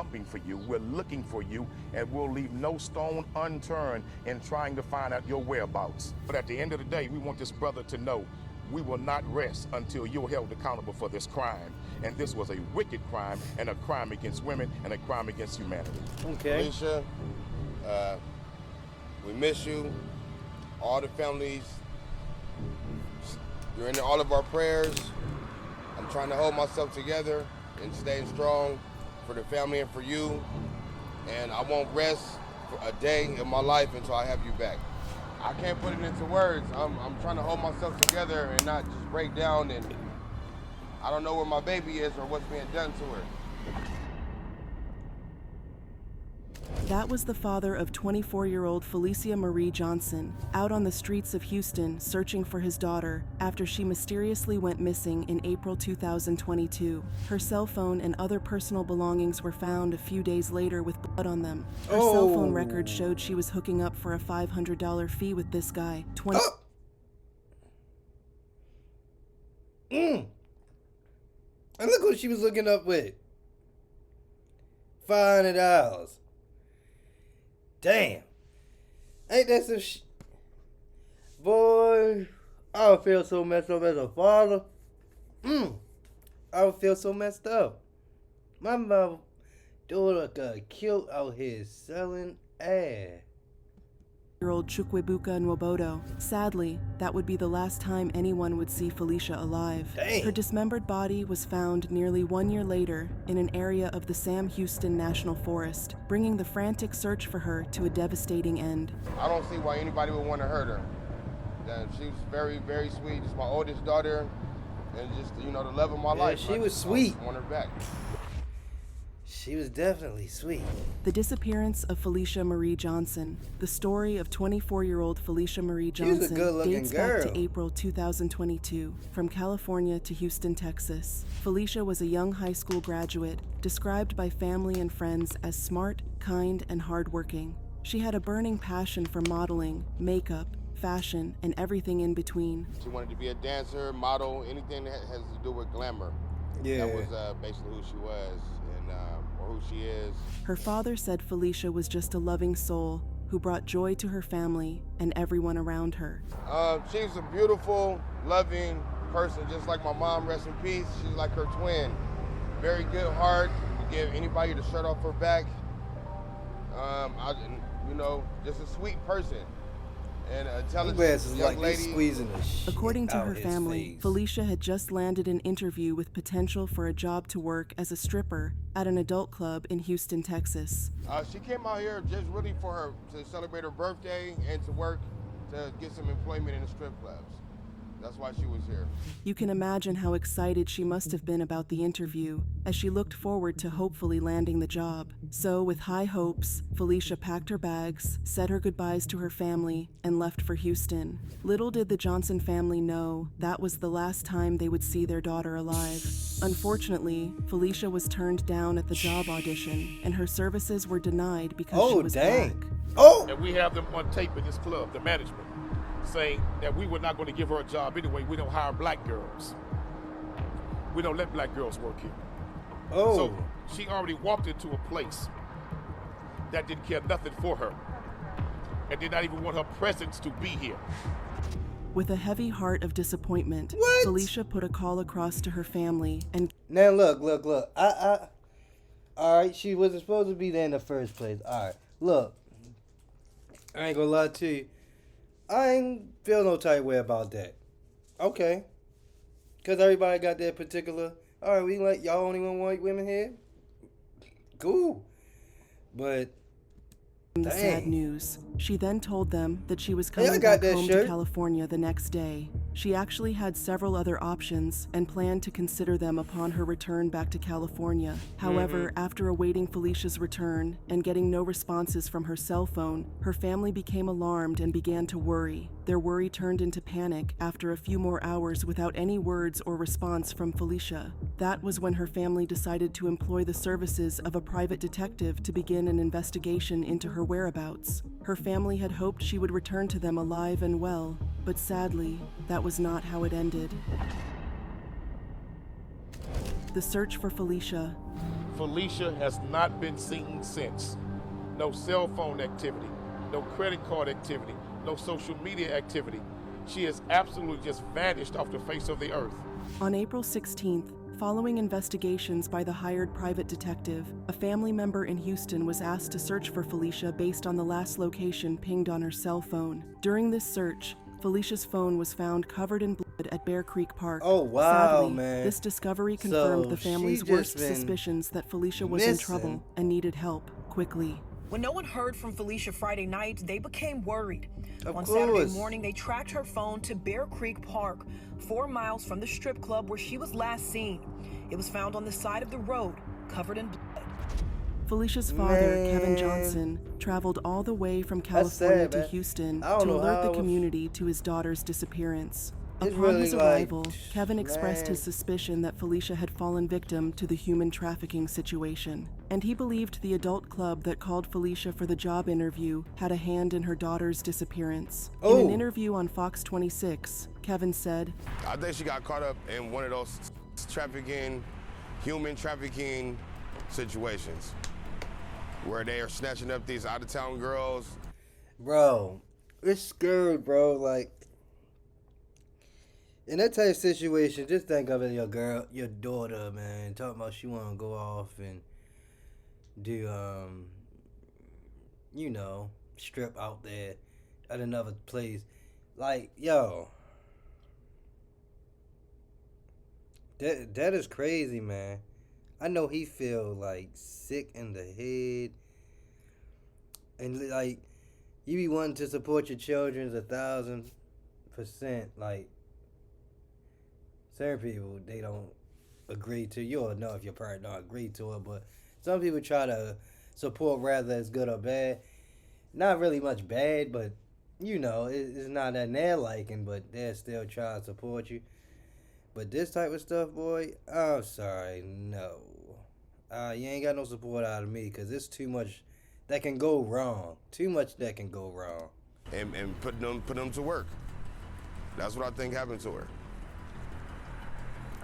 pumping for you, we're looking for you, and we'll leave no stone unturned in trying to find out your whereabouts. But at the end of the day, we want this brother to know we will not rest until you're held accountable for this crime. And this was a wicked crime, and a crime against women, and a crime against humanity. Okay. Alicia, we miss you. All the families, you're in all of our prayers. I'm trying to hold myself together and staying strong for the family and for you. And I won't rest for a day in my life until I have you back. I can't put it into words. I'm trying to hold myself together and not just break down, and I don't know where my baby is or what's being done to her. That was the father of 24-year-old Felicia Marie Johnson, out on the streets of Houston searching for his daughter after she mysteriously went missing in April 2022. Her cell phone and other personal belongings were found a few days later with blood on them. Her cell phone records showed she was hooking up for a $500 fee with this guy. And look what she was looking up with. $500. Damn. Ain't that some Boy, I would feel so messed up as a father. I would feel so messed up. My mother daughter got killed out here selling ass. Old Chukwuebuka Nwobodo. Sadly, that would be the last time anyone would see Felicia alive. Dang. Her dismembered body was found nearly 1 year later in an area of the Sam Houston National Forest, bringing the frantic search for her to a devastating end. I don't see why anybody would want to hurt her. She's very, very sweet. Just my oldest daughter, and just, you know, the love of my life. She was sweet. I want her back. She was definitely sweet. The disappearance of Felicia Marie Johnson. The story of 24-year-old Felicia Marie Johnson dates back to April 2022, from California to Houston, Texas. Felicia was a young high school graduate, described by family and friends as smart, kind, and hardworking. She had a burning passion for modeling, makeup, fashion, and everything in between. She wanted to be a dancer, model, anything that has to do with glamour. Yeah. That was basically who she was, and or who she is. Her father said Felicia was just a loving soul who brought joy to her family and everyone around her. She's a beautiful, loving person, just like my mom, rest in peace. She's like her twin. Very good heart, to give anybody the shirt off her back. You know, just a sweet person. And a talented young lady. According to her family, Felicia had just landed an interview with potential for a job to work as a stripper at an adult club in Houston, Texas. She came out here just really for her to celebrate her birthday and to work to get some employment in the strip clubs. That's why she was here. You can imagine how excited she must have been about the interview, as she looked forward to hopefully landing the job. So, with high hopes, Felicia packed her bags, said her goodbyes to her family, and left for Houston. Little did the Johnson family know that was the last time they would see their daughter alive. Unfortunately, Felicia was turned down at the job audition, and her services were denied because she was black. And we have them on tape in this club, the management, saying that we were not going to give her a job anyway. We don't hire black girls. We don't let black girls work here. So she already walked into a place that didn't care nothing for her and did not even want her presence to be here. With a heavy heart of disappointment, Felicia put a call across to her family and... Now look. All right, she wasn't supposed to be there in the first place. All right, look. I ain't gonna lie to you. I ain't feel no type way about that. Okay. Because everybody got that particular, all right, we like, y'all only want white women here? Cool. But, the sad news. She then told them that she was coming back home to California the next day. She actually had several other options and planned to consider them upon her return back to California. However, after awaiting Felicia's return and getting no responses from her cell phone, her family became alarmed and began to worry. Their worry turned into panic after a few more hours without any words or response from Felicia. That was when her family decided to employ the services of a private detective to begin an investigation into her whereabouts. Her family had hoped she would return to them alive and well, but sadly, that was not how it ended. The search for Felicia. Felicia has not been seen since. No cell phone activity, no credit card activity, no social media activity. She has absolutely just vanished off the face of the earth. On April 16th, following investigations by the hired private detective, a family member in Houston was asked to search for Felicia based on the last location pinged on her cell phone. During this search, Felicia's phone was found covered in blood at Bear Creek Park. Oh, wow, Sadly, man. this discovery confirmed So the family's she just worst been suspicions that Felicia was in trouble missing. and needed help quickly. When no one heard from Felicia Friday night, they became worried. Of On course. Saturday morning, they tracked her phone to Bear Creek Park, 4 miles from the strip club where she was last seen. It was found on the side of the road, covered in blood. Felicia's father, Kevin Man. Johnson, traveled all the way from That's California sad, to man. Houston I don't to know alert how the it was- community to his daughter's disappearance. It's Upon really his like, arrival, Kevin expressed man. his suspicion that Felicia had fallen victim to the human trafficking situation, and he believed the adult club that called Felicia for the job interview had a hand in her daughter's disappearance. In Oh. an interview on Fox 26, Kevin said, I think she got caught up in one of those trafficking, human trafficking situations where they are snatching up these out-of-town girls. Bro, it's scary, bro. Like, in that type of situation, just think of it, your daughter, man, talking about she want to go off and do, strip out there at another place. Like, yo, that is crazy, man. I know he feel like sick in the head, and like you be wanting to support your children 1,000%. Like, certain people, they don't agree to. You'll know if your parent don't agree to it, but some people try to support rather it's good or bad. Not really much bad, but it's not in their liking, but they'll still try to support you. But this type of stuff, boy, I'm sorry, no. You ain't got no support out of me, because it's too much that can go wrong. Too much that can go wrong. And put them to work. That's what I think happened to her.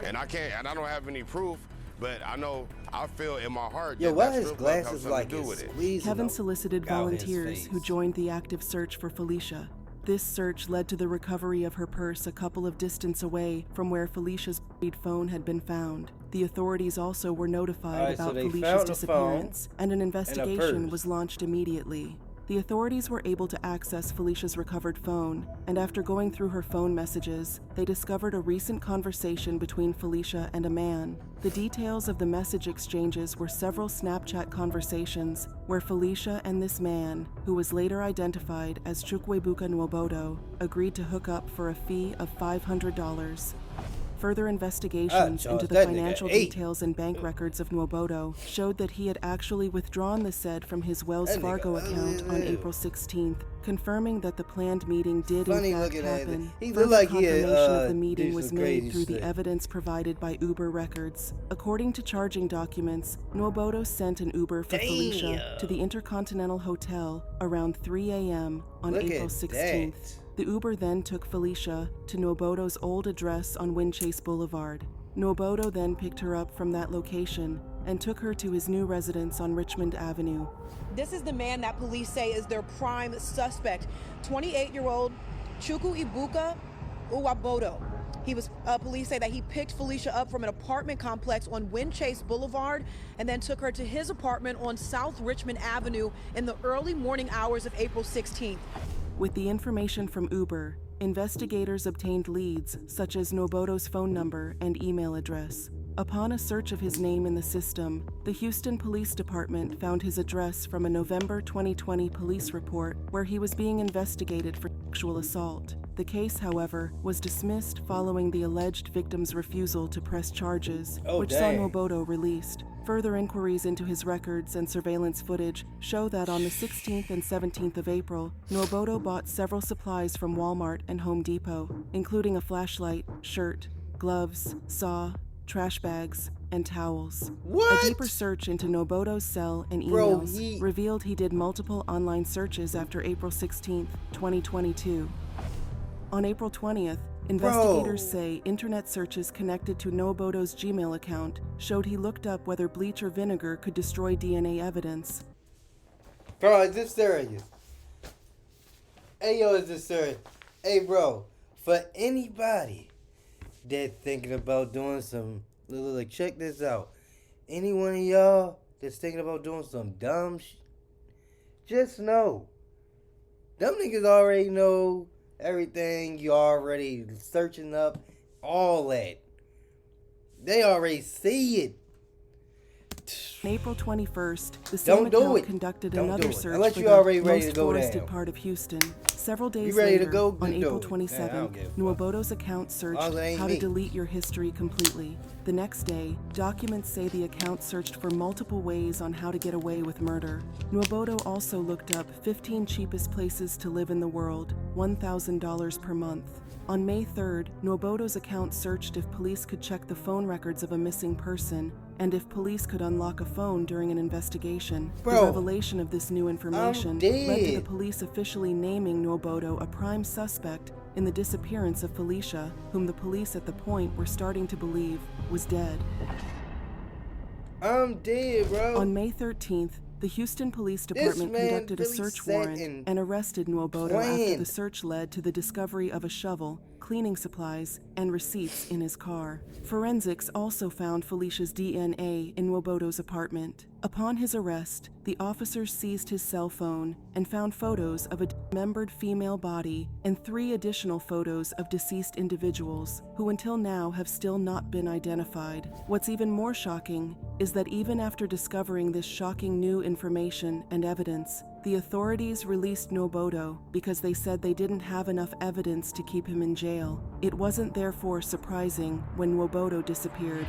And I don't have any proof, but I feel in my heart Yo, that why that his strip club has glasses something like to do it's with it. squeezing Kevin out solicited his volunteers who face? joined the active search for Felicia. This search led to the recovery of her purse a couple of distance away from where Felicia's buried phone had been found. The authorities also were notified Alright, so about they Felicia's found the phone disappearance, and an investigation purse. was launched immediately. The authorities were able to access Felicia's recovered phone, and after going through her phone messages, they discovered a recent conversation between Felicia and a man. The details of the message exchanges were several Snapchat conversations where Felicia and this man, who was later identified as Chukwuebuka Nwobodo, agreed to hook up for a fee of $500. Further investigations into the that nigga financial ate. details and bank records of Nwobodo showed that he had actually withdrawn the said from his Wells That nigga Fargo ugly account as on hell. April 16th, confirming that the planned meeting did Funny in fact looking at it. happen. He look Further like he had, confirmation of the do meeting was some made crazy through the shit. evidence provided by Uber records. According to charging documents, Nwobodo sent an Uber for Felicia to the Intercontinental Hotel around 3 a.m. on Look April at 16th. that. The Uber then took Felicia to Nwobodo's old address on Windchase Boulevard. Nwobodo then picked her up from that location and took her to his new residence on Richmond Avenue. This is the man that police say is their prime suspect, 28-year-old Chukwuebuka Nwobodo. Police say that he picked Felicia up from an apartment complex on Windchase Boulevard and then took her to his apartment on South Richmond Avenue in the early morning hours of April 16th. With the information from Uber, investigators obtained leads such as Nwobodo's phone number and email address. Upon a search of his name in the system, the Houston Police Department found his address from a November 2020 police report where he was being investigated for sexual assault. The case, however, was dismissed following the alleged victim's refusal to press charges, which saw Nwobodo released. Further inquiries into his records and surveillance footage show that on the 16th and 17th of April, Nwobodo bought several supplies from Walmart and Home Depot, including a flashlight, shirt, gloves, saw, trash bags, and towels. What? A deeper search into Nwobodo's cell and Bro, emails revealed he did multiple online searches after April 16th, 2022. On April 20th, Investigators say internet searches connected to Nwobodo's Gmail account showed he looked up whether bleach or vinegar could destroy DNA evidence. Bro, is this serious? Hey, yo, is this serious? Hey, bro, for anybody that's thinking about doing some, like, check this out. Any one of y'all that's thinking about doing some dumb shit, just know, them niggas already know everything you already searching up, all that. They already see it. On April 21st, the same account conducted another search unless for you already the ready most to go forested down. part of Houston. Several days ready to later, go? on Good April dude. 27th, Nwobodo's account searched ain't how me. to delete your history completely. The next day, documents say the account searched for multiple ways on how to get away with murder. Nwobodo also looked up 15 cheapest places to live in the world, $1,000 per month. On May 3rd, Nwobodo's account searched if police could check the phone records of a missing person and if police could unlock a phone during an investigation. Bro, the revelation of this new information led to the police officially naming Nwobodo a prime suspect in the disappearance of Felicia, whom the police at the point were starting to believe was dead. I'm dead, bro. On May 13th, the Houston Police Department conducted a search warrant and arrested Nwobodo after the search led to the discovery of a shovel, cleaning supplies, and receipts in his car. Forensics also found Felicia's DNA in Nwobodo's apartment. Upon his arrest, the officers seized his cell phone and found photos of a dismembered female body and 3 additional photos of deceased individuals who until now have still not been identified. What's even more shocking is that even after discovering this shocking new information and evidence, the authorities released Nwobodo because they said they didn't have enough evidence to keep him in jail. It wasn't therefore surprising when Nwobodo disappeared.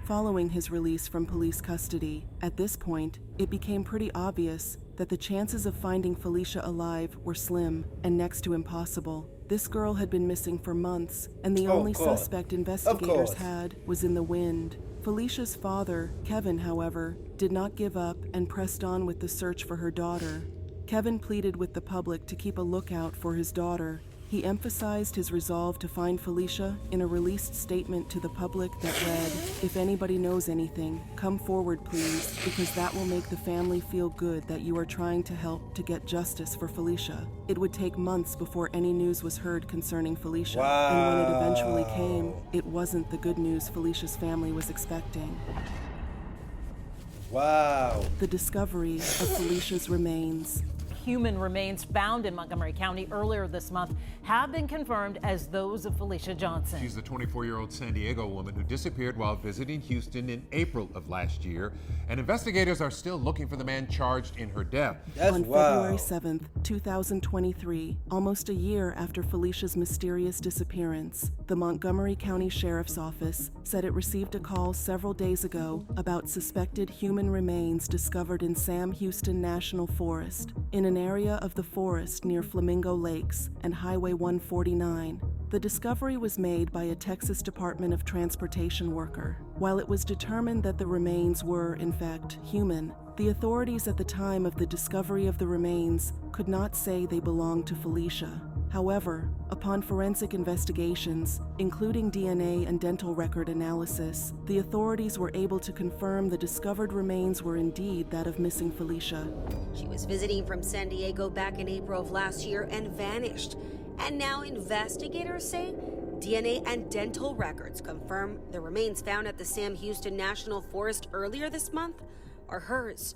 Following his release from police custody, at this point, it became pretty obvious that the chances of finding Felicia alive were slim and next to impossible. This girl had been missing for months, and the only suspect investigators had was in the wind. Felicia's father, Kevin, however, did not give up and pressed on with the search for her daughter. Kevin pleaded with the public to keep a lookout for his daughter. He emphasized his resolve to find Felicia in a released statement to the public that read, "If anybody knows anything, come forward please, because that will make the family feel good that you are trying to help to get justice for Felicia." It would take months before any news was heard concerning Felicia, and when it eventually came, it wasn't the good news Felicia's family was expecting. The discovery of Felicia's remains. Human remains found in Montgomery County earlier this month have been confirmed as those of Felicia Johnson. She's the 24-year-old San Diego woman who disappeared while visiting Houston in April of last year, and investigators are still looking for the man charged in her death. On February 7th, 2023, almost a year after Felicia's mysterious disappearance, the Montgomery County Sheriff's Office said it received a call several days ago about suspected human remains discovered in Sam Houston National Forest, in an area of the forest near Flamingo Lakes and Highway 149. The discovery was made by a Texas Department of Transportation worker. While it was determined that the remains were, in fact, human, the authorities at the time of the discovery of the remains could not say they belonged to Felicia. However, upon forensic investigations, including DNA and dental record analysis, the authorities were able to confirm the discovered remains were indeed that of missing Felicia. She was visiting from San Diego back in April of last year and vanished. And now investigators say DNA and dental records confirm the remains found at the Sam Houston National Forest earlier this month are hers.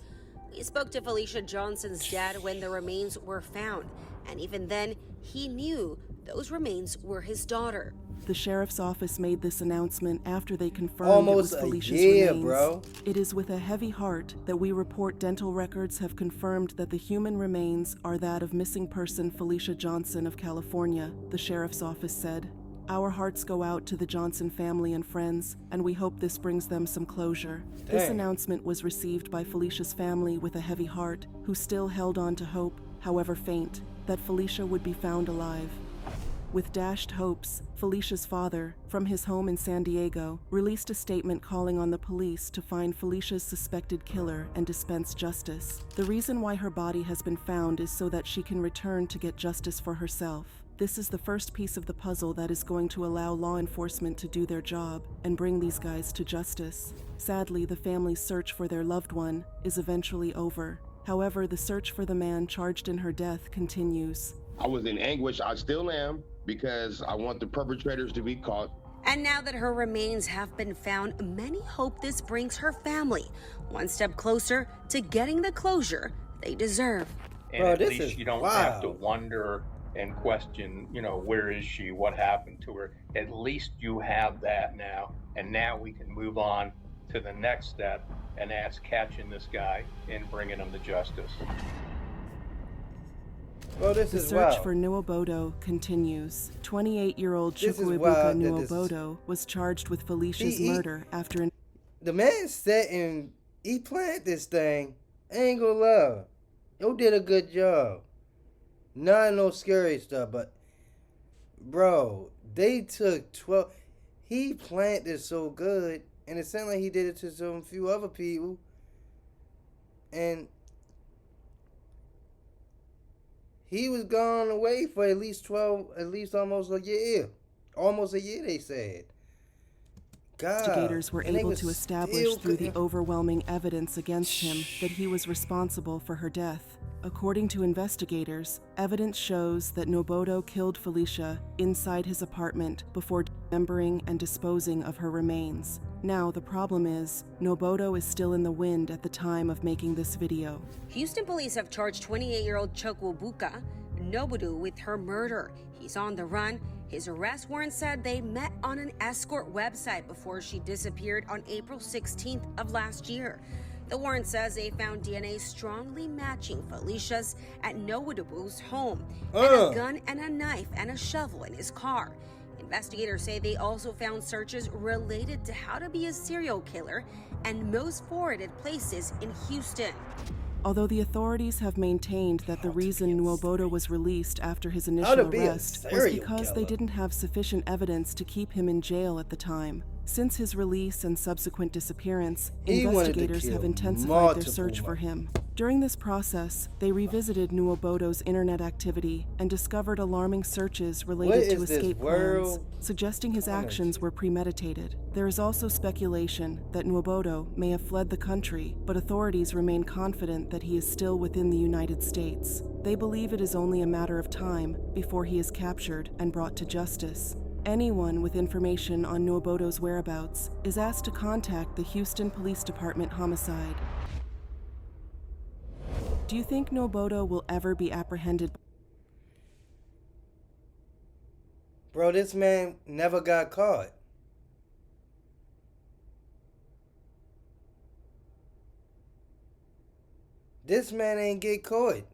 We spoke to Felicia Johnson's dad when the remains were found, and even then, he knew those remains were his daughter. The sheriff's office made this announcement after they confirmed it was Felicia's remains. Bro. It is with a heavy heart that we report dental records have confirmed that the human remains are that of missing person Felicia Johnson of California, the sheriff's office said. Our hearts go out to the Johnson family and friends, and we hope this brings them some closure. This announcement was received by Felicia's family with a heavy heart, who still held on to hope, however faint, that Felicia would be found alive. With dashed hopes, Felicia's father, from his home in San Diego, released a statement calling on the police to find Felicia's suspected killer and dispense justice. The reason why her body has been found is so that she can return to get justice for herself. This is the first piece of the puzzle that is going to allow law enforcement to do their job and bring these guys to justice. Sadly, the family's search for their loved one is eventually over. However, the search for the man charged in her death continues. I was in anguish. I still am, because I want the perpetrators to be caught. And now that her remains have been found, many hope this brings her family one step closer to getting the closure they deserve. And at least you don't have to wonder and question, where is she? What happened to her? At least you have that now. And now we can move on to the next step, and that's catching this guy and bringing him to justice. Well, the search for Nwaobodo continues. 28-year-old Chukwuebuka Nwaobodo was charged with Felicia's murder after the man sat and he planned this thing. I ain't gonna lie. Yo did a good job. Not no scary stuff, but bro, they took 12. He planned this so good, and it sounded like he did it to some few other people. And he was gone away for at least almost a year. Almost a year, they said. God. Investigators were able to establish through the overwhelming evidence against him that he was responsible for her death. According to investigators, evidence shows that Nwaobodo killed Felicia inside his apartment before dismembering and disposing of her remains. Now, the problem is, Nwaobodo is still in the wind at the time of making this video. Houston police have charged 28-year-old Chukwuebuka Nwaobodo with her murder. He's on the run. His arrest warrant said they met on an escort website before she disappeared on April 16th of last year. The warrant says they found DNA strongly matching Felicia's at Nwaobodo's home, and a gun and a knife and a shovel in his car. Investigators say they also found searches related to how to be a serial killer and most forwarded places in Houston. Although the authorities have maintained that the reason Nwaobodo was released after his initial arrest was because they didn't have sufficient evidence to keep him in jail at the time. Since his release and subsequent disappearance, investigators have intensified their search for him. During this process, they revisited Nwaobodo's internet activity and discovered alarming searches related to escape plans, suggesting his actions were premeditated. There is also speculation that Nwaobodo may have fled the country, but authorities remain confident that he is still within the United States. They believe it is only a matter of time before he is captured and brought to justice. Anyone with information on Nwaobodo's whereabouts is asked to contact the Houston Police Department homicide. Do you think Nwaobodo will ever be apprehended? Bro, this man never got caught. This man ain't get caught.